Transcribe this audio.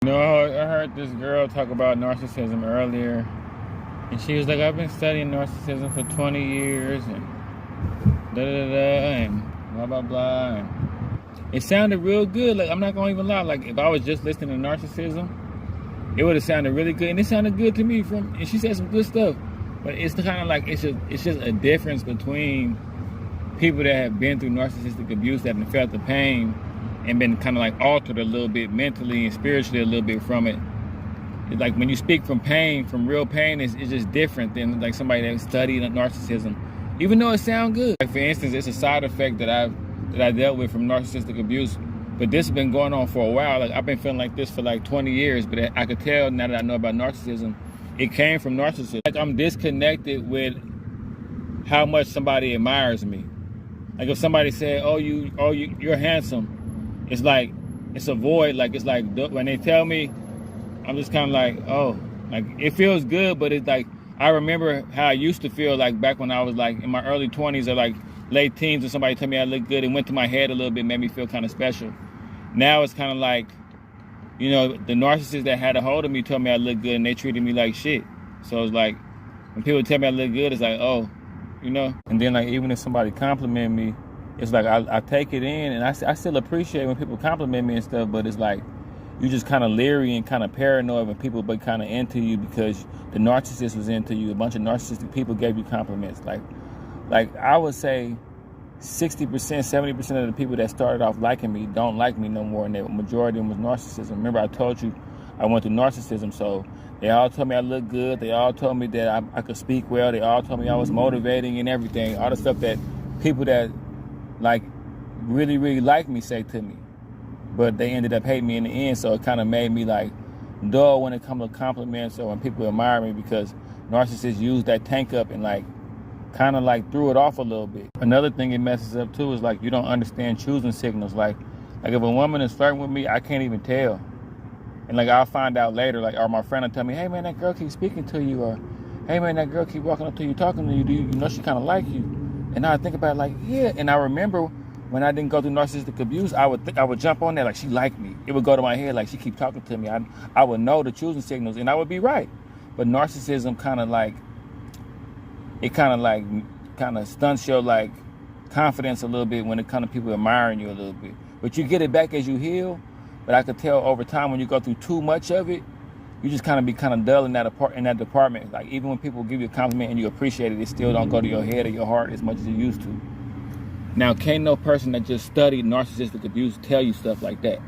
You know, I heard this girl talk about narcissism earlier, and she was like, I've been studying narcissism for 20 years, and da-da-da-da, and blah, blah, blah. And it sounded real good. Like, I'm not going to even lie. Like, if I was just listening to narcissism, it would have sounded really good. And it sounded good to me, and she said some good stuff. But it's kind of like, it's just a difference between people that have been through narcissistic abuse, that have felt the pain, and been kind of like altered a little bit mentally and spiritually a little bit from it. It's like when you speak from pain, from real pain, it's just different than like somebody that studied narcissism, even though it sounds good. Like for instance, it's a side effect that I dealt with from narcissistic abuse, but this has been going on for a while. Like I've been feeling like this for like 20 years, but I could tell now that I know about narcissism, it came from narcissism. Like I'm disconnected with how much somebody admires me. Like if somebody said, you're handsome, it's like, it's a void. Like, it's like when they tell me, I'm just kind of like, oh, like it feels good, but it's like, I remember how I used to feel like back when I was like in my early 20s or like late teens and somebody told me I looked good. It went to my head a little bit, made me feel kind of special. Now it's kind of like, you know, the narcissist that had a hold of me told me I looked good and they treated me like shit. So it's like, when people tell me I look good, it's like, oh, you know? And then like, even if somebody compliment me, it's like I take it in, and I still appreciate when people compliment me and stuff, but it's like you just kind of leery and kind of paranoid when people be kind of into you because the narcissist was into you. A bunch of narcissistic people gave you compliments. Like I would say 60%, 70% of the people that started off liking me don't like me no more, and the majority of them was narcissism. Remember I told you I went through narcissism, so they all told me I looked good. They all told me that I could speak well. They all told me I was motivating and everything. All the stuff that people that like really, really like me say to me, but they ended up hating me in the end. So it kind of made me like dull when it comes to compliments or when people admire me, because narcissists use that tank up and like kind of like threw it off a little bit. Another thing it messes up too is like you don't understand choosing signals. Like if a woman is flirting with me, I can't even tell, and like I'll find out later. Like, or my friend will tell me, hey man, that girl keeps speaking to you, or hey man, that girl keep walking up to you, talking to you. Do you know she kind of like you? And I think about it like, yeah. And I remember when I didn't go through narcissistic abuse, I would jump on there like she liked me. It would go to my head like she keep talking to me. I would know the choosing signals and I would be right. But narcissism kind of stunts your like confidence a little bit when it comes to people admiring you a little bit. But you get it back as you heal. But I could tell over time when you go through too much of it, you just kind of be kind of dull in that department. Like even when people give you a compliment and you appreciate it, it still don't go to your head or your heart as much as it used to. Now, can't no person that just studied narcissistic abuse tell you stuff like that.